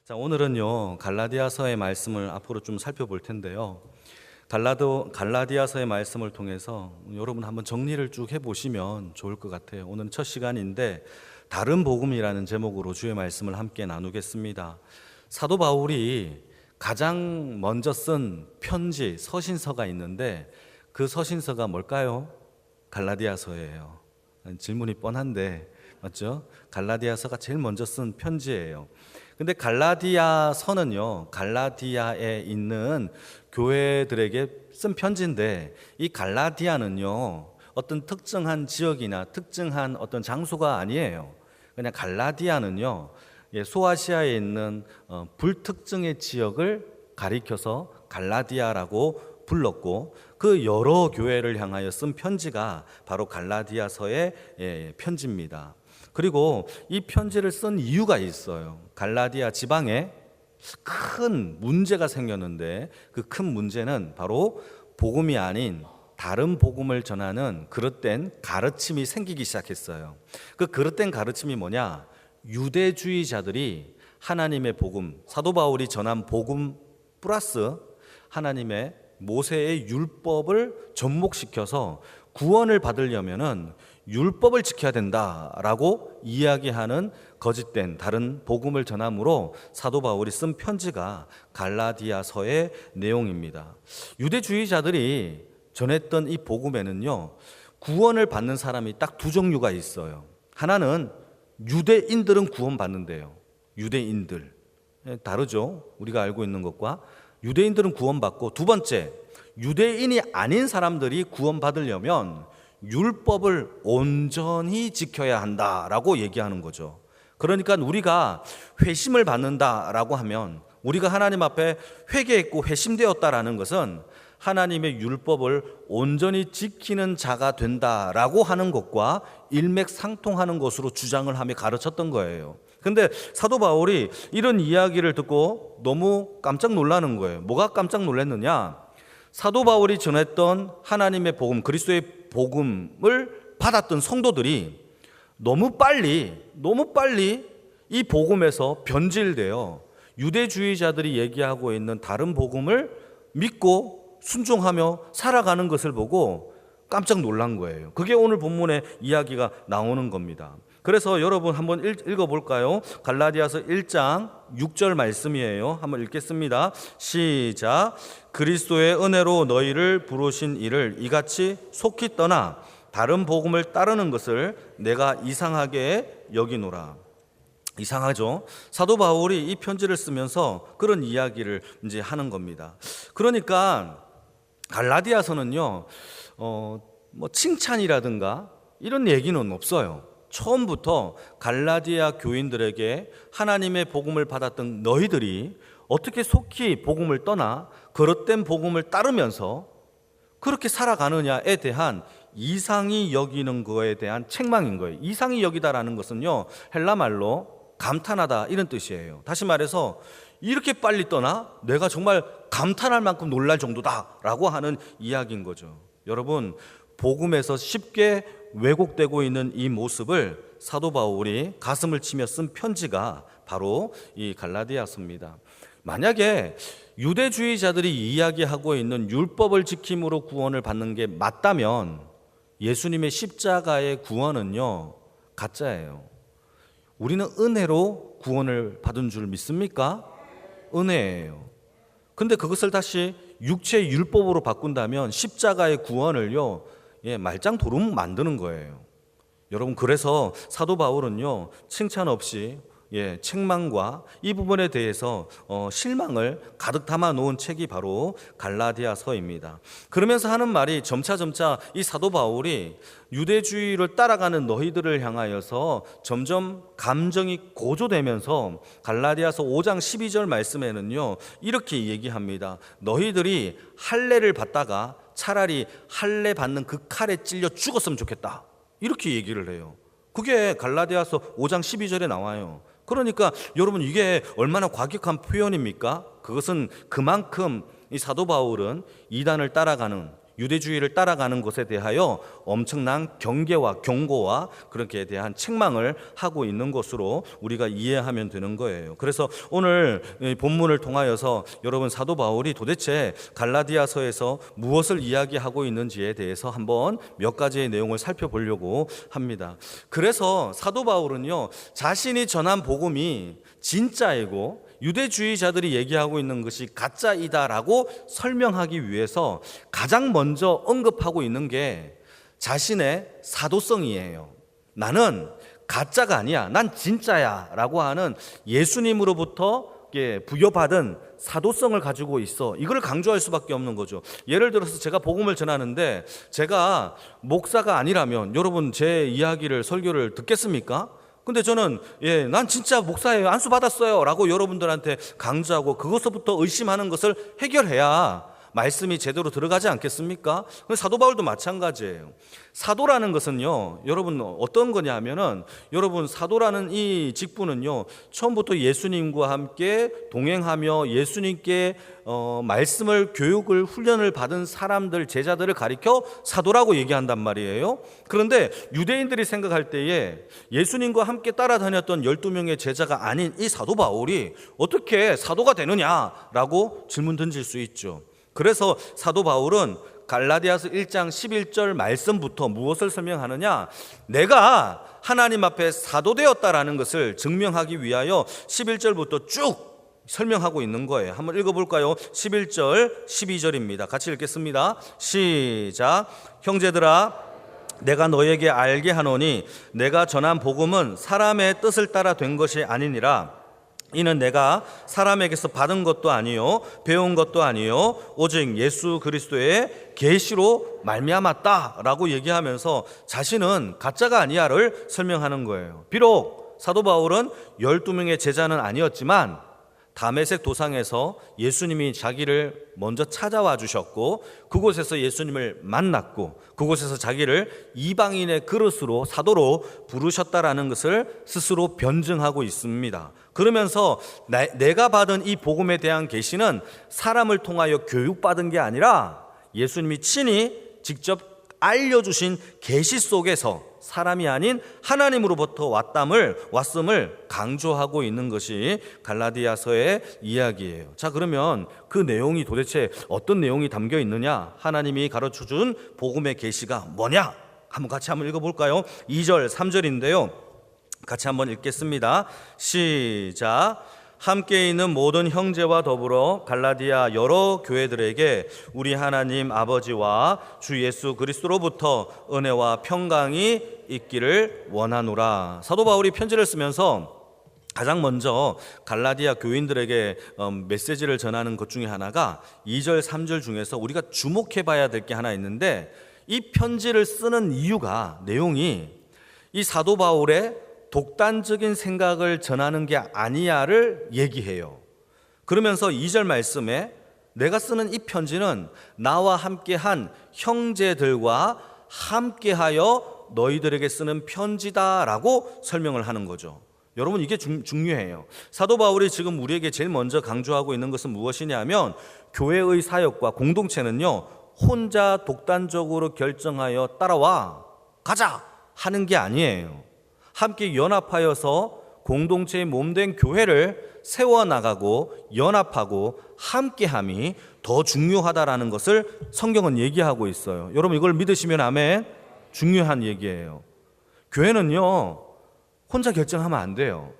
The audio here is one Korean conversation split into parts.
자, 오늘은요, 갈라디아서의 말씀을 앞으로 좀 살펴볼 텐데요. 갈라디아서의 말씀을 통해서 여러분 한번 정리를 쭉 해보시면 좋을 것 같아요. 오늘은 첫 시간인데 다른 복음이라는 제목으로 주의 말씀을 함께 나누겠습니다. 사도 바울이 가장 먼저 쓴 편지, 서신서가 있는데 그 서신서가 뭘까요? 갈라디아서예요. 질문이 뻔한데 맞죠? 갈라디아서가 제일 먼저 쓴 편지예요. 근데 갈라디아서는요, 갈라디아에 있는 교회들에게 쓴 편지인데 이 갈라디아는요, 어떤 특정한 지역이나 특정한 어떤 장소가 아니에요. 그냥 갈라디아는요, 소아시아에 있는 불특정의 지역을 가리켜서 갈라디아라고 불렀고, 그 여러 교회를 향하여 쓴 편지가 바로 갈라디아서의 편지입니다. 그리고 이 편지를 쓴 이유가 있어요. 갈라디아 지방에 큰 문제가 생겼는데 그 큰 문제는 바로 복음이 아닌 다른 복음을 전하는 그릇된 가르침이 생기기 시작했어요. 그 그릇된 가르침이 뭐냐? 유대주의자들이 하나님의 복음, 사도 바울이 전한 복음 플러스 하나님의 모세의 율법을 접목시켜서 구원을 받으려면은 율법을 지켜야 된다라고 이야기하는 거짓된 다른 복음을 전함으로 사도 바울이 쓴 편지가 갈라디아서의 내용입니다. 유대주의자들이 전했던 이 복음에는요, 구원을 받는 사람이 딱 두 종류가 있어요. 하나는 유대인들은 구원받는데요. 유대인들. 다르죠? 우리가 알고 있는 것과. 유대인들은 구원받고, 두 번째, 유대인이 아닌 사람들이 구원받으려면 율법을 온전히 지켜야 한다라고 얘기하는 거죠. 그러니까 우리가 회심을 받는다라고 하면 우리가 하나님 앞에 회개했고 회심되었다라는 것은 하나님의 율법을 온전히 지키는 자가 된다라고 하는 것과 일맥상통하는 것으로 주장을 하며 가르쳤던 거예요. 근데 사도 바울이 이런 이야기를 듣고 너무 깜짝 놀라는 거예요. 뭐가 깜짝 놀랐느냐? 사도 바울이 전했던 하나님의 복음, 그리스도의 복음을 받았던 성도들이 너무 빨리 이 복음에서 변질되어 유대주의자들이 얘기하고 있는 다른 복음을 믿고 순종하며 살아가는 것을 보고 깜짝 놀란 거예요. 그게 오늘 본문의 이야기가 나오는 겁니다. 그래서 여러분 한번 읽어볼까요? 갈라디아서 1장 6절 말씀이에요. 한번 읽겠습니다. 시작. 그리스도의 은혜로 너희를 부르신 이를 이같이 속히 떠나 다른 복음을 따르는 것을 내가 이상하게 여기노라. 이상하죠? 사도 바울이 이 편지를 쓰면서 그런 이야기를 이제 하는 겁니다. 그러니까 갈라디아서는요, 뭐 칭찬이라든가 이런 얘기는 없어요. 처음부터 갈라디아 교인들에게 하나님의 복음을 받았던 너희들이 어떻게 속히 복음을 떠나 그릇된 복음을 따르면서 그렇게 살아가느냐에 대한 이상히 여기는 거에 대한 책망인 거예요. 이상히 여기다라는 것은요, 헬라 말로 감탄하다 이런 뜻이에요. 다시 말해서 이렇게 빨리 떠나 내가 정말 감탄할 만큼 놀랄 정도다라고 하는 이야기인 거죠. 여러분, 복음에서 쉽게 왜곡되고 있는 이 모습을 사도 바울이 가슴을 치며 쓴 편지가 바로 이 갈라디아서입니다. 만약에 유대주의자들이 이야기하고 있는 율법을 지킴으로 구원을 받는 게 맞다면 예수님의 십자가의 구원은요, 가짜예요. 우리는 은혜로 구원을 받은 줄 믿습니까? 은혜예요. 근데 그것을 다시 육체 율법으로 바꾼다면 십자가의 구원을요, 말짱도둑 만드는 거예요. 여러분, 그래서 사도 바울은요, 칭찬 없이 책망과 이 부분에 대해서 실망을 가득 담아 놓은 책이 바로 갈라디아서입니다. 그러면서 하는 말이 점차 이 사도 바울이 유대주의를 따라가는 너희들을 향하여서 점점 감정이 고조되면서 갈라디아서 5장 12절 말씀에는요, 이렇게 얘기합니다. 너희들이 할례를 받다가 차라리 할례 받는 그 칼에 찔려 죽었으면 좋겠다, 이렇게 얘기를 해요. 그게 갈라디아서 5장 12절에 나와요. 그러니까 여러분, 이게 얼마나 과격한 표현입니까? 그것은 그만큼 이 사도 바울은 이단을 따라가는 유대주의를 따라가는 것에 대하여 엄청난 경계와 경고와 그렇게 대한 책망을 하고 있는 것으로 우리가 이해하면 되는 거예요. 그래서 오늘 본문을 통하여서 여러분 사도 바울이 도대체 갈라디아서에서 무엇을 이야기하고 있는지에 대해서 한번 몇 가지의 내용을 살펴보려고 합니다. 그래서 사도 바울은요, 자신이 전한 복음이 진짜이고 유대주의자들이 얘기하고 있는 것이 가짜이다라고 설명하기 위해서 가장 먼저 언급하고 있는 게 자신의 사도성이에요. 나는 가짜가 아니야, 난 진짜야 라고 하는 예수님으로부터 부여받은 사도성을 가지고 있어. 이걸 강조할 수밖에 없는 거죠. 예를 들어서 제가 복음을 전하는데 제가 목사가 아니라면 여러분 제 이야기를, 설교를 듣겠습니까? 근데 저는 난 진짜 목사예요, 안수 받았어요 라고 여러분들한테 강조하고 그것부터 의심하는 것을 해결해야 말씀이 제대로 들어가지 않겠습니까? 사도 바울도 마찬가지예요. 사도라는 것은요, 여러분 어떤 거냐 하면은, 여러분 사도라는 이 직분은요, 처음부터 예수님과 함께 동행하며 예수님께 말씀을, 교육을, 훈련을 받은 사람들, 제자들을 가리켜 사도라고 얘기한단 말이에요. 그런데 유대인들이 생각할 때에 예수님과 함께 따라다녔던 12명의 제자가 아닌 이 사도 바울이 어떻게 사도가 되느냐라고 질문 던질 수 있죠. 그래서 사도 바울은 갈라디아서 1장 11절 말씀부터 무엇을 설명하느냐, 내가 하나님 앞에 사도되었다라는 것을 증명하기 위하여 11절부터 쭉 설명하고 있는 거예요. 한번 읽어볼까요? 11절 12절입니다. 같이 읽겠습니다. 시작. 형제들아, 내가 너에게 알게 하노니 내가 전한 복음은 사람의 뜻을 따라 된 것이 아니니라. 이는 내가 사람에게서 받은 것도 아니요 배운 것도 아니요 오직 예수 그리스도의 계시로 말미암았다라고 얘기하면서 자신은 가짜가 아니야를 설명하는 거예요. 비록 사도 바울은 12명의 제자는 아니었지만 다메섹 도상에서 예수님이 자기를 먼저 찾아와 주셨고 그곳에서 예수님을 만났고 그곳에서 자기를 이방인의 그릇으로, 사도로 부르셨다라는 것을 스스로 변증하고 있습니다. 그러면서 내가 받은 이 복음에 대한 계시는 사람을 통하여 교육받은 게 아니라 예수님이 친히 직접 알려주신 계시 속에서 사람이 아닌 하나님으로부터 왔음을 강조하고 있는 것이 갈라디아서의 이야기예요. 자, 그러면 그 내용이 도대체 어떤 내용이 담겨 있느냐, 하나님이 가르쳐준 복음의 계시가 뭐냐, 같이 한번 읽어볼까요? 2절 3절인데요 같이 한번 읽겠습니다. 시작. 함께 있는 모든 형제와 더불어 갈라디아 여러 교회들에게 우리 하나님 아버지와 주 예수 그리스도로부터 은혜와 평강이 있기를 원하노라. 사도 바울이 편지를 쓰면서 가장 먼저 갈라디아 교인들에게 메시지를 전하는 것 중에 하나가 2절 3절 중에서 우리가 주목해 봐야 될 게 하나 있는데, 이 편지를 쓰는 이유가, 내용이 이 사도 바울의 독단적인 생각을 전하는 게 아니야를 얘기해요. 그러면서 2절 말씀에 내가 쓰는 이 편지는 나와 함께한 형제들과 함께하여 너희들에게 쓰는 편지다라고 설명을 하는 거죠. 여러분, 이게 중요해요. 사도 바울이 지금 우리에게 제일 먼저 강조하고 있는 것은 무엇이냐면, 교회의 사역과 공동체는요, 혼자 독단적으로 결정하여 따라와 가자 하는 게 아니에요. 함께 연합하여서 공동체의 몸된 교회를 세워나가고 연합하고 함께함이 더 중요하다라는 것을 성경은 얘기하고 있어요. 여러분, 이걸 믿으시면 아멘. 중요한 얘기예요. 교회는요, 혼자 결정하면 안 돼요.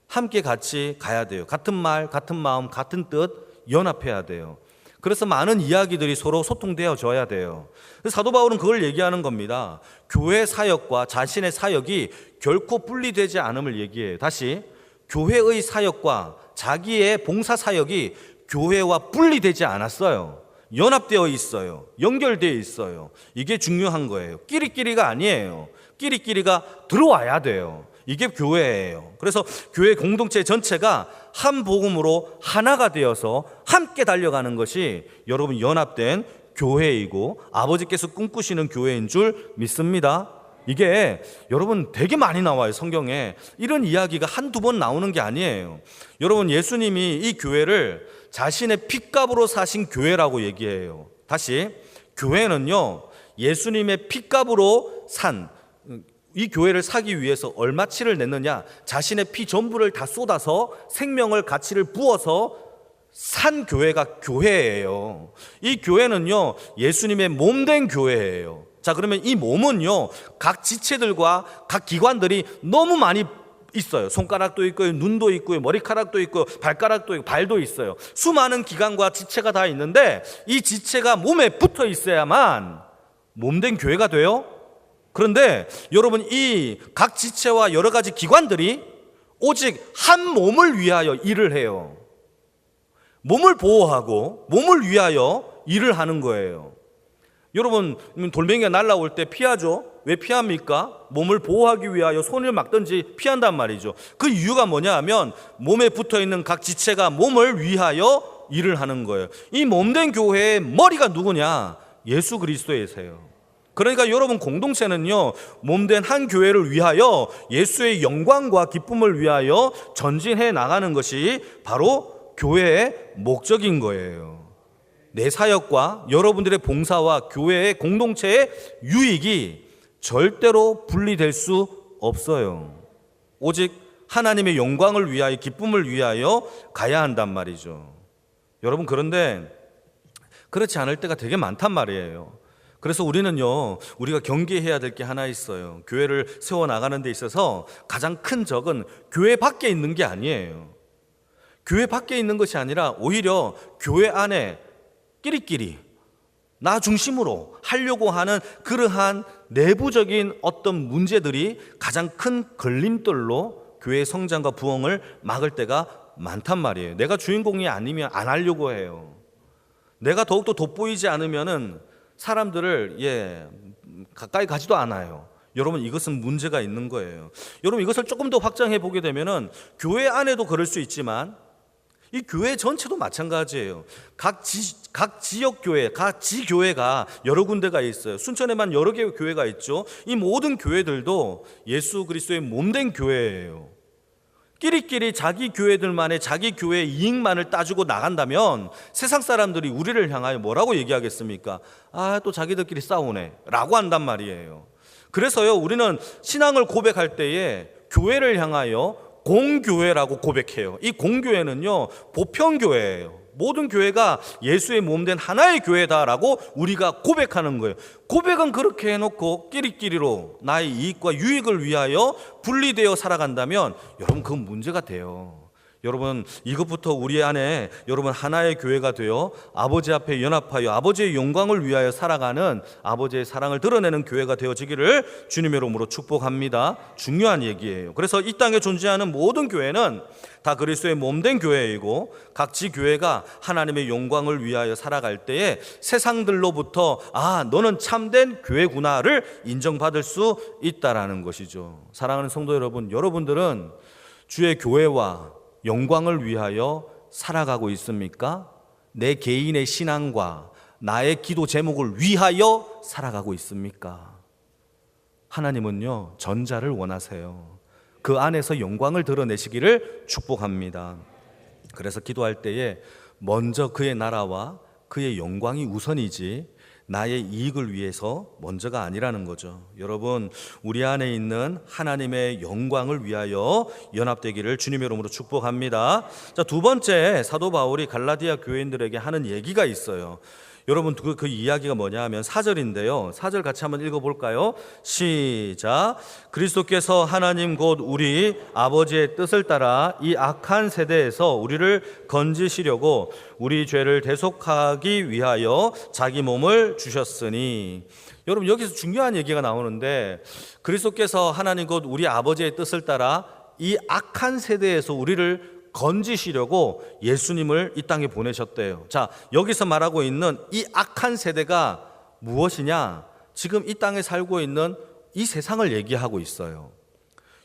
함께 같이 가야 돼요. 같은 말, 같은 마음, 같은 뜻 연합해야 돼요. 그래서 많은 이야기들이 서로 소통되어져야 돼요. 사도 바울은 그걸 얘기하는 겁니다. 교회 사역과 자신의 사역이 결코 분리되지 않음을 얘기해요. 다시, 교회의 사역과 자기의 봉사 사역이 교회와 분리되지 않았어요. 연합되어 있어요. 연결되어 있어요. 이게 중요한 거예요. 끼리끼리가 아니에요. 끼리끼리가 들어와야 돼요. 이게 교회예요. 그래서 교회 공동체 전체가 한 복음으로 하나가 되어서 함께 달려가는 것이 여러분 연합된 교회이고 아버지께서 꿈꾸시는 교회인 줄 믿습니다. 이게 여러분 되게 많이 나와요. 성경에 이런 이야기가 한두 번 나오는 게 아니에요. 여러분, 예수님이 이 교회를 자신의 핏값으로 사신 교회라고 얘기해요. 다시, 교회는요, 예수님의 핏값으로 산 이 교회를 사기 위해서 얼마치를 냈느냐? 자신의 피 전부를 다 쏟아서 생명을 가치를 부어서 산 교회가 교회예요. 이 교회는요, 예수님의 몸된 교회예요. 자, 그러면 이 몸은요, 각 지체들과 각 기관들이 너무 많이 있어요. 손가락도 있고요, 눈도 있고요, 머리카락도 있고요, 발가락도 있고, 발도 있어요. 수많은 기관과 지체가 다 있는데 이 지체가 몸에 붙어 있어야만 몸된 교회가 돼요. 그런데 여러분, 이 각 지체와 여러 가지 기관들이 오직 한 몸을 위하여 일을 해요. 몸을 보호하고 몸을 위하여 일을 하는 거예요. 여러분, 돌멩이가 날아올 때 피하죠? 왜 피합니까? 몸을 보호하기 위하여 손을 막든지 피한단 말이죠. 그 이유가 뭐냐 하면 몸에 붙어있는 각 지체가 몸을 위하여 일을 하는 거예요. 이 몸된 교회의 머리가 누구냐? 예수 그리스도이세요. 그러니까 여러분, 공동체는요, 몸된 한 교회를 위하여 예수의 영광과 기쁨을 위하여 전진해 나가는 것이 바로 교회의 목적인 거예요. 내 사역과 여러분들의 봉사와 교회의 공동체의 유익이 절대로 분리될 수 없어요. 오직 하나님의 영광을 위하여, 기쁨을 위하여 가야 한단 말이죠. 여러분, 그런데 그렇지 않을 때가 되게 많단 말이에요. 그래서 우리는요, 우리가 경계해야 될 게 하나 있어요. 교회를 세워나가는 데 있어서 가장 큰 적은 교회 밖에 있는 게 아니에요. 교회 밖에 있는 것이 아니라 오히려 교회 안에 끼리끼리 나 중심으로 하려고 하는 그러한 내부적인 어떤 문제들이 가장 큰 걸림돌로 교회의 성장과 부흥을 막을 때가 많단 말이에요. 내가 주인공이 아니면 안 하려고 해요. 내가 더욱더 돋보이지 않으면은 사람들을 가까이 가지도 않아요. 여러분, 이것은 문제가 있는 거예요. 여러분, 이것을 조금 더 확장해 보게 되면은 교회 안에도 그럴 수 있지만 이 교회 전체도 마찬가지예요. 각 지역 교회, 각 지교회가 여러 군데가 있어요. 순천에만 여러 개의 교회가 있죠. 이 모든 교회들도 예수 그리스도의 몸된 교회예요. 끼리끼리 자기 교회들만의 자기 교회의 이익만을 따지고 나간다면 세상 사람들이 우리를 향하여 뭐라고 얘기하겠습니까? 아, 또 자기들끼리 싸우네 라고 한단 말이에요. 그래서요, 우리는 신앙을 고백할 때에 교회를 향하여 공교회라고 고백해요. 이 공교회는요, 보편교회예요. 모든 교회가 예수의 몸된 하나의 교회다라고 우리가 고백하는 거예요. 고백은 그렇게 해놓고 끼리끼리로 나의 이익과 유익을 위하여 분리되어 살아간다면 여러분, 그건 문제가 돼요. 여러분, 이것부터 우리 안에 여러분 하나의 교회가 되어 아버지 앞에 연합하여 아버지의 영광을 위하여 살아가는, 아버지의 사랑을 드러내는 교회가 되어지기를 주님의 이름으로 축복합니다. 중요한 얘기예요. 그래서 이 땅에 존재하는 모든 교회는 다 그리스도의 몸된 교회이고 각 지교회가 하나님의 영광을 위하여 살아갈 때에 세상들로부터 아, 너는 참된 교회구나를 인정받을 수 있다라는 것이죠. 사랑하는 성도 여러분, 여러분들은 주의 교회와 영광을 위하여 살아가고 있습니까? 내 개인의 신앙과 나의 기도 제목을 위하여 살아가고 있습니까? 하나님은요, 전자를 원하세요. 그 안에서 영광을 드러내시기를 축복합니다. 그래서 기도할 때에 먼저 그의 나라와 그의 영광이 우선이지 나의 이익을 위해서 먼저가 아니라는 거죠. 여러분, 우리 안에 있는 하나님의 영광을 위하여 연합되기를 주님의 이름으로 축복합니다. 자, 두 번째, 사도 바울이 갈라디아 교인들에게 하는 얘기가 있어요. 여러분, 그 이야기가 뭐냐 하면 4절인데요. 4절 같이 한번 읽어볼까요? 시작. 그리스도께서 하나님 곧 우리 아버지의 뜻을 따라 이 악한 세대에서 우리를 건지시려고 우리 죄를 대속하기 위하여 자기 몸을 주셨으니. 여러분, 여기서 중요한 얘기가 나오는데 그리스도께서 하나님 곧 우리 아버지의 뜻을 따라 이 악한 세대에서 우리를 건지시려고 예수님을 이 땅에 보내셨대요. 자, 여기서 말하고 있는 이 악한 세대가 무엇이냐? 지금 이 땅에 살고 있는 이 세상을 얘기하고 있어요.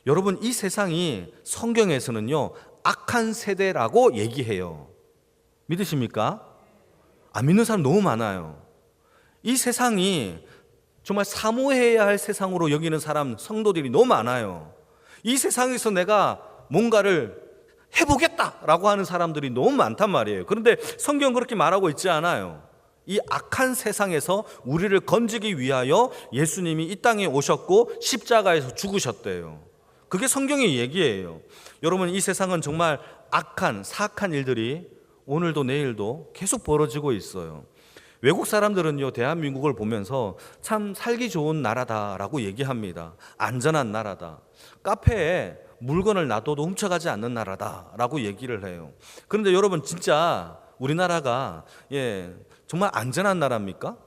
여러분, 이 세상이 성경에서는요, 악한 세대라고 얘기해요. 믿으십니까? 안 믿는 사람 너무 많아요. 이 세상이 정말 사모해야 할 세상으로 여기는 사람, 성도들이 너무 많아요. 이 세상에서 내가 뭔가를 해보겠다라고 하는 사람들이 너무 많단 말이에요. 그런데 성경은 그렇게 말하고 있지 않아요. 이 악한 세상에서 우리를 건지기 위하여 예수님이 이 땅에 오셨고 십자가에서 죽으셨대요. 그게 성경의 얘기예요. 여러분, 이 세상은 정말 악한 사악한 일들이 오늘도 내일도 계속 벌어지고 있어요. 외국 사람들은요, 대한민국을 보면서 참 살기 좋은 나라다라고 얘기합니다. 안전한 나라다. 카페에 물건을 놔둬도 훔쳐가지 않는 나라다라고 얘기를 해요. 그런데 여러분, 진짜 우리나라가 정말 안전한 나라입니까?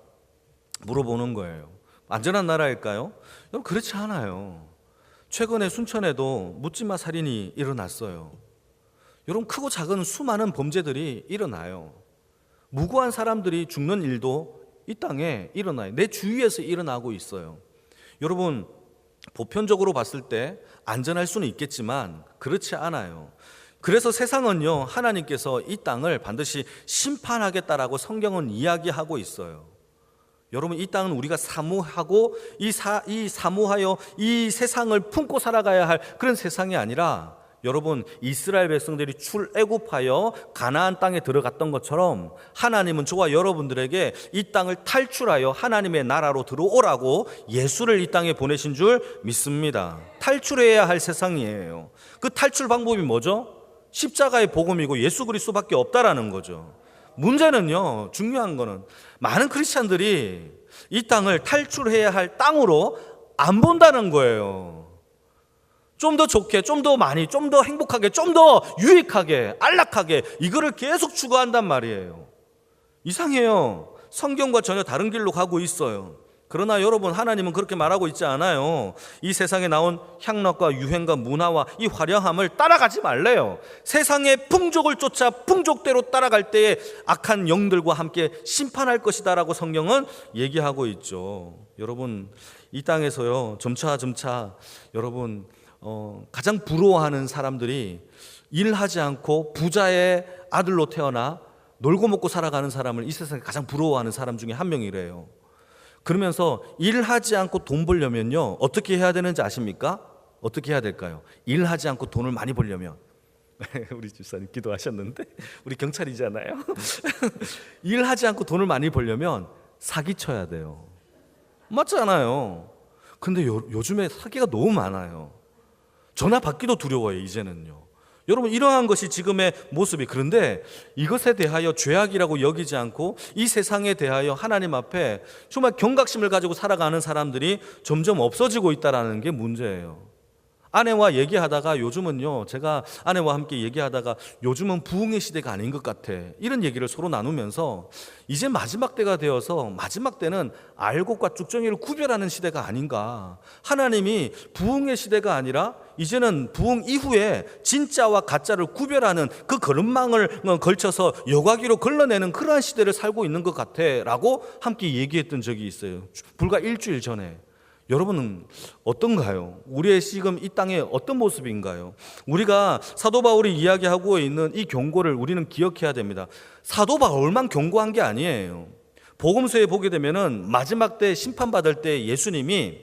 물어보는 거예요. 안전한 나라일까요? 여러분, 그렇지 않아요. 최근에 순천에도 묻지마 살인이 일어났어요. 여러분, 크고 작은 수많은 범죄들이 일어나요. 무고한 사람들이 죽는 일도 이 땅에 일어나요. 내 주위에서 일어나고 있어요. 여러분, 보편적으로 봤을 때 안전할 수는 있겠지만 그렇지 않아요. 그래서 세상은요, 하나님께서 이 땅을 반드시 심판하겠다라고 성경은 이야기하고 있어요. 여러분, 이 땅은 우리가 사모하고 사모하여 이 세상을 품고 살아가야 할 그런 세상이 아니라, 여러분, 이스라엘 백성들이 출애굽하여 가나안 땅에 들어갔던 것처럼 하나님은 저와 여러분들에게 이 땅을 탈출하여 하나님의 나라로 들어오라고 예수를 이 땅에 보내신 줄 믿습니다. 탈출해야 할 세상이에요. 그 탈출 방법이 뭐죠? 십자가의 복음이고 예수 그리스도밖에 없다라는 거죠. 문제는요, 중요한 거는 많은 크리스찬들이 이 땅을 탈출해야 할 땅으로 안 본다는 거예요. 좀 더 좋게, 좀 더 많이, 좀 더 행복하게, 좀 더 유익하게, 안락하게 이거를 계속 추구한단 말이에요. 이상해요. 성경과 전혀 다른 길로 가고 있어요. 그러나 여러분, 하나님은 그렇게 말하고 있지 않아요. 이 세상에 나온 향락과 유행과 문화와 이 화려함을 따라가지 말래요. 세상의 풍족을 쫓아 풍족대로 따라갈 때에 악한 영들과 함께 심판할 것이다라고 성경은 얘기하고 있죠. 여러분, 이 땅에서요, 점차 여러분, 가장 부러워하는 사람들이 일하지 않고 부자의 아들로 태어나 놀고 먹고 살아가는 사람을 이 세상에 가장 부러워하는 사람 중에 한 명이래요. 그러면서 일하지 않고 돈 벌려면요, 어떻게 해야 되는지 아십니까? 어떻게 해야 될까요? 일하지 않고 돈을 많이 벌려면 우리 집사님 기도하셨는데 우리 경찰이잖아요. 일하지 않고 돈을 많이 벌려면 사기쳐야 돼요. 맞잖아요. 근데 요즘에 사기가 너무 많아요. 전화 받기도 두려워요, 이제는요. 여러분, 이러한 것이 지금의 모습이, 그런데 이것에 대하여 죄악이라고 여기지 않고 이 세상에 대하여 하나님 앞에 정말 경각심을 가지고 살아가는 사람들이 점점 없어지고 있다는 게 문제예요. 아내와 얘기하다가 요즘은요, 제가 아내와 함께 얘기하다가 요즘은 부흥의 시대가 아닌 것 같아, 이런 얘기를 서로 나누면서 이제 마지막 때가 되어서 마지막 때는 알곡과 쭉정이를 구별하는 시대가 아닌가. 하나님이 부흥의 시대가 아니라 이제는 부흥 이후에 진짜와 가짜를 구별하는 그 거름망을 걸쳐서 여과기로 걸러내는 그러한 시대를 살고 있는 것 같아 라고 함께 얘기했던 적이 있어요. 불과 일주일 전에. 여러분은 어떤가요? 우리의 지금 이 땅에 어떤 모습인가요? 우리가 사도 바울이 이야기하고 있는 이 경고를 우리는 기억해야 됩니다. 사도 바울만 경고한 게 아니에요. 복음서에 보게 되면은 마지막 때 심판받을 때 예수님이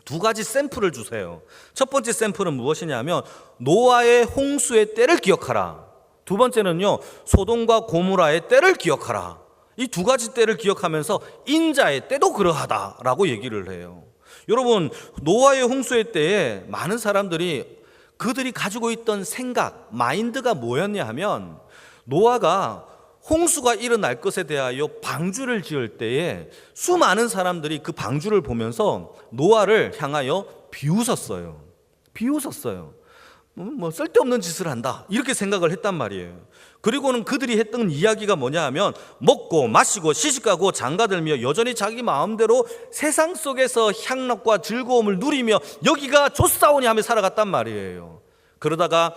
두 가지 샘플을 주세요. 첫 번째 샘플은 무엇이냐면 노아의 홍수의 때를 기억하라. 두 번째는요, 소돔과 고모라의 때를 기억하라. 이 두 가지 때를 기억하면서 인자의 때도 그러하다라고 얘기를 해요. 여러분, 노아의 홍수의 때에 많은 사람들이 그들이 가지고 있던 생각, 마인드가 뭐였냐 하면 노아가 홍수가 일어날 것에 대하여 방주를 지을 때에 수많은 사람들이 그 방주를 보면서 노아를 향하여 비웃었어요. 뭐 쓸데없는 짓을 한다, 이렇게 생각을 했단 말이에요. 그리고는 그들이 했던 이야기가 뭐냐 하면 먹고 마시고 시집가고 장가들며 여전히 자기 마음대로 세상 속에서 향락과 즐거움을 누리며 여기가 좋사오니 하며 살아갔단 말이에요. 그러다가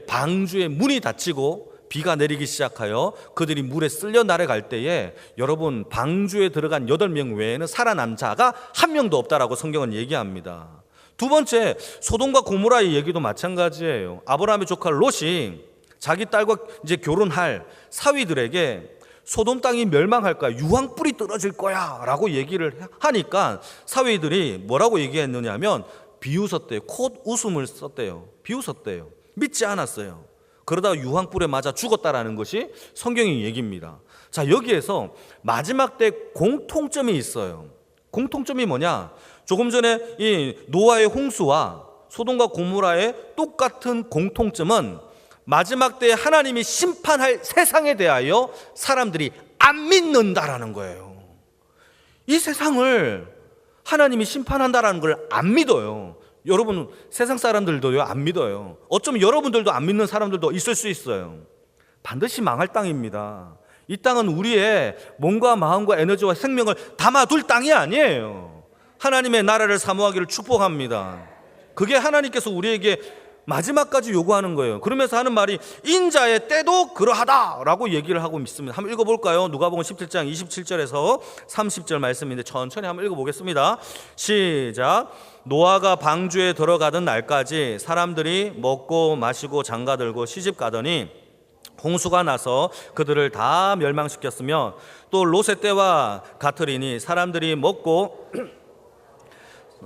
방주의 문이 닫히고 비가 내리기 시작하여 그들이 물에 쓸려 날아갈 때에 여러분, 방주에 들어간 8명 외에는 살아난 자가 한 명도 없다라고 성경은 얘기합니다. 두 번째, 소돔과 고모라의 얘기도 마찬가지예요. 아브라함의 조카 롯이 자기 딸과 이제 결혼할 사위들에게 소돔 땅이 멸망할 거야, 유황불이 떨어질 거야 라고 얘기를 하니까 사위들이 뭐라고 얘기했느냐 하면 비웃었대요. 콧웃음을 썼대요. 비웃었대요. 믿지 않았어요. 그러다가 유황불에 맞아 죽었다라는 것이 성경의 얘기입니다. 자, 여기에서 마지막 때 공통점이 있어요. 공통점이 뭐냐? 조금 전에 이 노아의 홍수와 소돔과 고모라의 똑같은 공통점은 마지막 때에 하나님이 심판할 세상에 대하여 사람들이 안 믿는다라는 거예요. 이 세상을 하나님이 심판한다라는 걸 안 믿어요. 여러분, 세상 사람들도요, 안 믿어요. 어쩌면 여러분들도 안 믿는 사람들도 있을 수 있어요. 반드시 망할 땅입니다. 이 땅은 우리의 몸과 마음과 에너지와 생명을 담아둘 땅이 아니에요. 하나님의 나라를 사모하기를 축복합니다. 그게 하나님께서 우리에게 마지막까지 요구하는 거예요. 그러면서 하는 말이 인자의 때도 그러하다라고 얘기를 하고 있습니다. 한번 읽어볼까요? 누가복음 17장 27절에서 30절 말씀인데 천천히 한번 읽어보겠습니다. 시작. 노아가 방주에 들어가던 날까지 사람들이 먹고 마시고 장가들고 시집가더니 홍수가 나서 그들을 다 멸망시켰으며 또 롯의 때와 같으리니 사람들이 먹고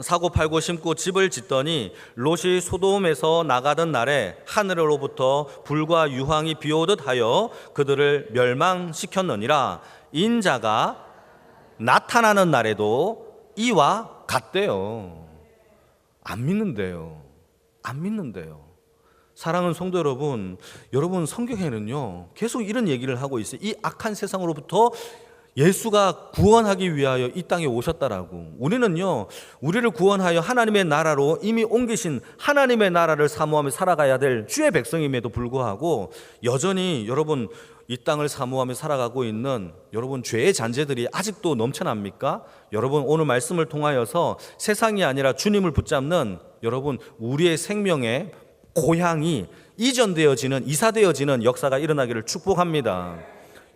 사고 팔고 심고 집을 짓더니 롯이 소돔에서 나가던 날에 하늘로부터 불과 유황이 비오듯 하여 그들을 멸망시켰느니라. 인자가 나타나는 날에도 이와 같대요. 안 믿는데요. 안 믿는데요. 사랑하는 성도 여러분, 여러분 성경에는요 계속 이런 얘기를 하고 있어요. 이 악한 세상으로부터 예수가 구원하기 위하여 이 땅에 오셨다라고. 우리는요, 우리를 구원하여 하나님의 나라로 이미 옮기신 하나님의 나라를 사모하며 살아가야 될 주의 백성임에도 불구하고 여전히 여러분 이 땅을 사모하며 살아가고 있는 여러분 죄의 잔재들이 아직도 넘쳐납니까? 여러분 오늘 말씀을 통하여서 세상이 아니라 주님을 붙잡는 여러분 우리의 생명의 고향이 이전되어지는, 이사되어지는 역사가 일어나기를 축복합니다.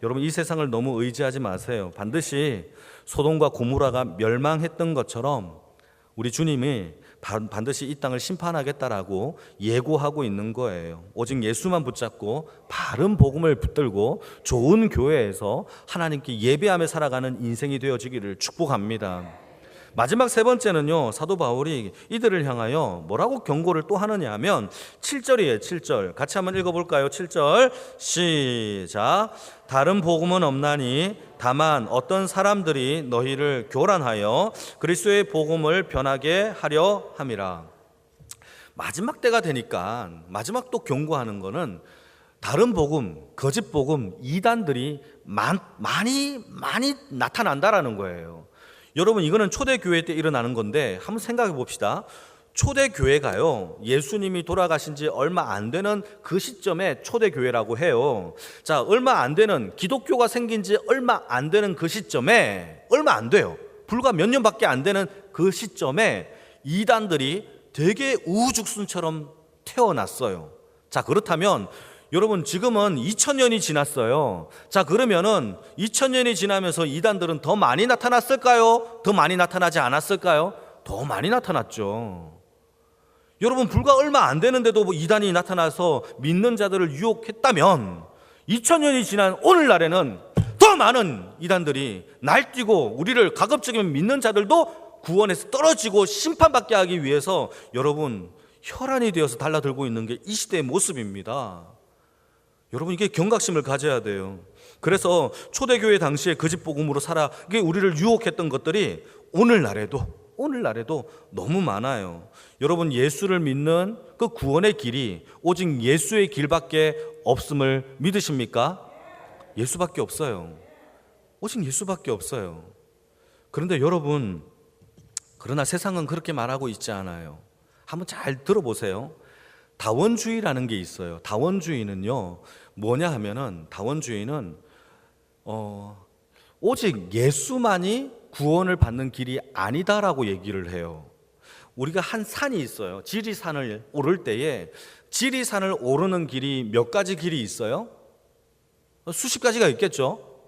여러분 이 세상을 너무 의지하지 마세요. 반드시 소돔과 고모라가 멸망했던 것처럼 우리 주님이 반드시 이 땅을 심판하겠다라고 예고하고 있는 거예요. 오직 예수만 붙잡고 바른 복음을 붙들고 좋은 교회에서 하나님께 예배하며 살아가는 인생이 되어지기를 축복합니다. 마지막 세 번째는요, 사도 바울이 이들을 향하여 뭐라고 경고를 또 하느냐 하면 7절이에요. 7절 같이 한번 읽어볼까요? 7절 시작. 다른 복음은 없나니 다만 어떤 사람들이 너희를 교란하여 그리스도의 복음을 변하게 하려 함이라. 마지막 때가 되니까 마지막 또 경고하는 거는 다른 복음, 거짓 복음, 이단들이 많이 나타난다라는 거예요. 여러분 이거는 초대교회 때 일어나는 건데 한번 생각해 봅시다. 초대교회가요, 예수님이 돌아가신 지 얼마 안 되는 그 시점에 초대교회라고 해요. 자, 얼마 안 되는, 기독교가 생긴 지 얼마 안 되는 그 시점에, 얼마 안 돼요, 불과 몇 년밖에 안 되는 그 시점에 이단들이 되게 우후죽순처럼 태어났어요. 자, 그렇다면 여러분 지금은 2000년이 지났어요. 자, 그러면은 2000년이 지나면서 이단들은 더 많이 나타났을까요? 더 많이 나타나지 않았을까요? 더 많이 나타났죠. 여러분 불과 얼마 안 되는데도 이단이 나타나서 믿는 자들을 유혹했다면 2000년이 지난 오늘날에는 더 많은 이단들이 날뛰고 우리를 가급적이면 믿는 자들도 구원에서 떨어지고 심판받게 하기 위해서 여러분 혈안이 되어서 달라들고 있는 게 이 시대의 모습입니다. 여러분 이게 경각심을 가져야 돼요. 그래서 초대교회 당시에 거짓복음으로 살아 이게 우리를 유혹했던 것들이 오늘날에도 너무 많아요. 여러분 예수를 믿는 그 구원의 길이 오직 예수의 길밖에 없음을 믿으십니까? 예수밖에 없어요. 오직 예수밖에 없어요. 그런데 여러분, 그러나 세상은 그렇게 말하고 있지 않아요. 한번 잘 들어보세요. 다원주의라는 게 있어요. 다원주의는요 뭐냐 하면은 다원주의는 오직 예수만이 구원을 받는 길이 아니다라고 얘기를 해요. 우리가 한 산이 있어요. 지리산을 오를 때에 지리산을 오르는 길이 몇 가지 길이 있어요? 수십 가지가 있겠죠.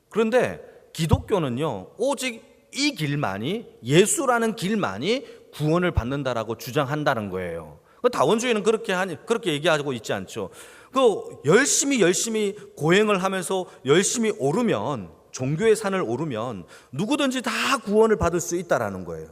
그런데 기독교는요 오직 이 길만이, 예수라는 길만이 구원을 받는다라고 주장한다는 거예요. 다원주의는 그렇게 얘기하고 있지 않죠. 열심히 고행을 하면서 열심히 오르면, 종교의 산을 오르면 누구든지 다 구원을 받을 수 있다라는 거예요.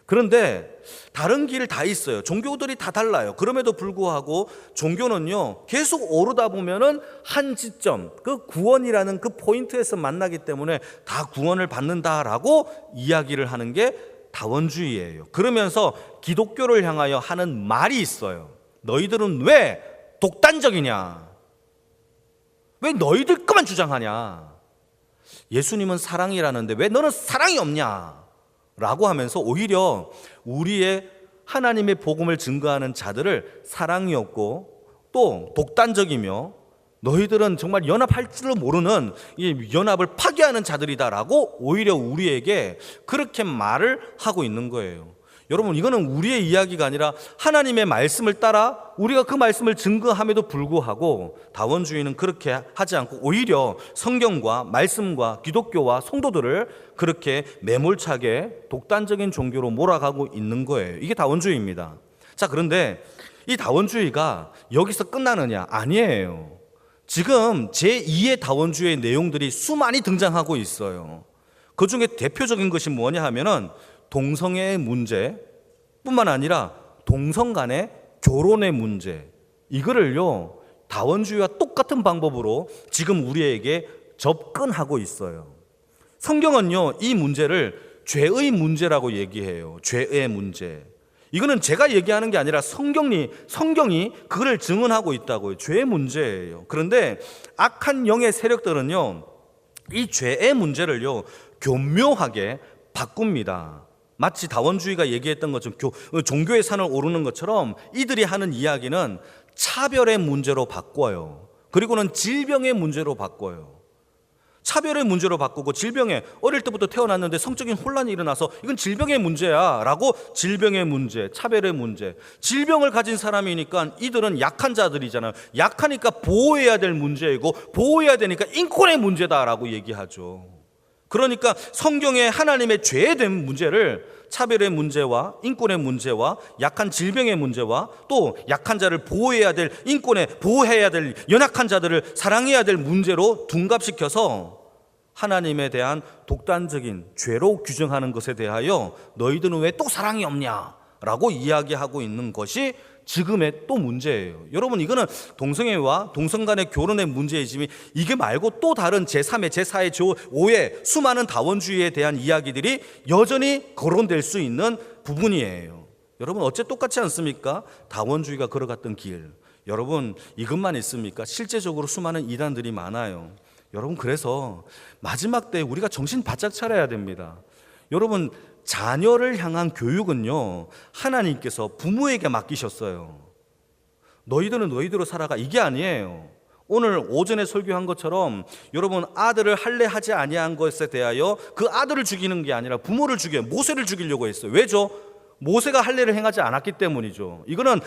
그런데 다른 길 다 있어요. 종교들이 다 달라요. 그럼에도 불구하고 종교는요, 계속 오르다 보면은 한 지점, 그 구원이라는 그 포인트에서 만나기 때문에 다 구원을 받는다라고 이야기를 하는 게 다원주의예요. 그러면서 기독교를 향하여 하는 말이 있어요. 너희들은 왜 독단적이냐? 왜 너희들 것만 주장하냐? 예수님은 사랑이라는데 왜 너는 사랑이 없냐? 라고 하면서 오히려 우리의 하나님의 복음을 증거하는 자들을 사랑이 없고 또 독단적이며 너희들은 정말 연합할 줄을 모르는 이 연합을 파괴하는 자들이다라고 오히려 우리에게 그렇게 말을 하고 있는 거예요. 여러분, 이거는 우리의 이야기가 아니라 하나님의 말씀을 따라 우리가 그 말씀을 증거함에도 불구하고 다원주의는 그렇게 하지 않고 오히려 성경과 말씀과 기독교와 성도들을 그렇게 매몰차게 독단적인 종교로 몰아가고 있는 거예요. 이게 다원주의입니다. 자, 그런데 이 다원주의가 여기서 끝나느냐? 아니에요. 지금 제2의 다원주의의 내용들이 수많이 등장하고 있어요. 그 중에 대표적인 것이 뭐냐 하면은 동성애의 문제뿐만 아니라 동성 간의 결혼의 문제, 이거를요 다원주의와 똑같은 방법으로 지금 우리에게 접근하고 있어요. 성경은요 이 문제를 죄의 문제라고 얘기해요. 죄의 문제. 이거는 제가 얘기하는 게 아니라 성경이 그걸 증언하고 있다고요. 죄의 문제예요. 그런데 악한 영의 세력들은요 이 죄의 문제를요 교묘하게 바꿉니다. 마치 다원주의가 얘기했던 것처럼 종교의 산을 오르는 것처럼 이들이 하는 이야기는 차별의 문제로 바꿔요. 그리고는 질병의 문제로 바꿔요. 차별의 문제로 바꾸고 질병에 어릴 때부터 태어났는데 성적인 혼란이 일어나서 이건 질병의 문제야 라고 질병의 문제, 차별의 문제. 질병을 가진 사람이니까 이들은 약한 자들이잖아요. 약하니까 보호해야 될 문제이고 보호해야 되니까 인권의 문제다라고 얘기하죠. 그러니까 성경의 하나님의 죄에 대한 문제를 차별의 문제와 인권의 문제와 약한 질병의 문제와 또 약한 자를 보호해야 될 보호해야 될 연약한 자들을 사랑해야 될 문제로 둔갑시켜서 하나님에 대한 독단적인 죄로 규정하는 것에 대하여 너희들은 왜 또 사랑이 없냐라고 이야기하고 있는 것이 지금의 또 문제예요. 여러분, 이거는 동성애와 동성 간의 결혼의 문제이지만 이게 말고 또 다른 제3의 제4의 제5의 수많은 다원주의에 대한 이야기들이 여전히 거론될 수 있는 부분이에요. 여러분, 어째 똑같지 않습니까? 다원주의가 걸어갔던 길. 여러분, 이것만 있습니까? 실제적으로 수많은 이단들이 많아요. 여러분, 그래서 마지막 때 우리가 정신 바짝 차려야 됩니다. 여러분, 자녀를 향한 교육은요 하나님께서 부모에게 맡기셨어요. 너희들은 너희대로 살아가, 이게 아니에요. 오늘 오전에 설교한 것처럼 여러분, 아들을 할례 하지 아니한 것에 대하여 그 아들을 죽이는 게 아니라 부모를 죽여요. 모세를 죽이려고 했어요. 왜죠? 모세가 할례를 행하지 않았기 때문이죠. 이거는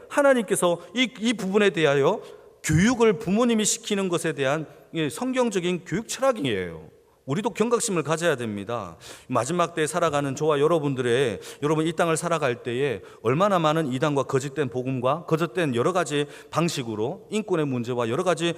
하나님께서 이 부분에 대하여 교육을 부모님이 시키는 것에 대한 성경적인 교육 철학이에요. 우리도 경각심을 가져야 됩니다. 마지막 때에 살아가는 저와 여러분 이 땅을 살아갈 때에 얼마나 많은 이단과 거짓된 복음과 거짓된 여러 가지 방식으로 인권의 문제와 여러 가지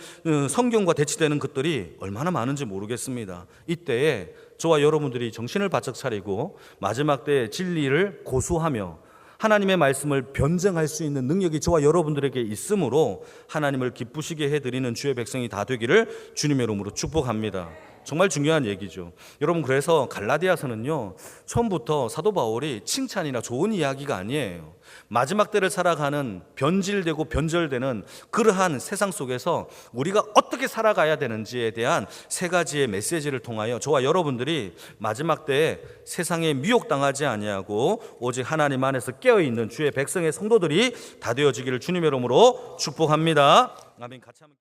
성경과 대치되는 것들이 얼마나 많은지 모르겠습니다. 이때에 저와 여러분들이 정신을 바짝 차리고 마지막 때에 진리를 고수하며 하나님의 말씀을 변증할 수 있는 능력이 저와 여러분들에게 있으므로 하나님을 기쁘시게 해드리는 주의 백성이 다 되기를 주님의 이름으로 축복합니다. 정말 중요한 얘기죠. 여러분, 그래서 갈라디아서는요 처음부터 사도 바울이 칭찬이나 좋은 이야기가 아니에요. 마지막 때를 살아가는 변질되고 변절되는 그러한 세상 속에서 우리가 어떻게 살아가야 되는지에 대한 세 가지의 메시지를 통하여 저와 여러분들이 마지막 때에 세상에 미혹당하지 아니하고 오직 하나님 안에서 깨어있는 주의 백성의 성도들이 다 되어지기를 주님의 이름으로 축복합니다. 아멘. 같이 한번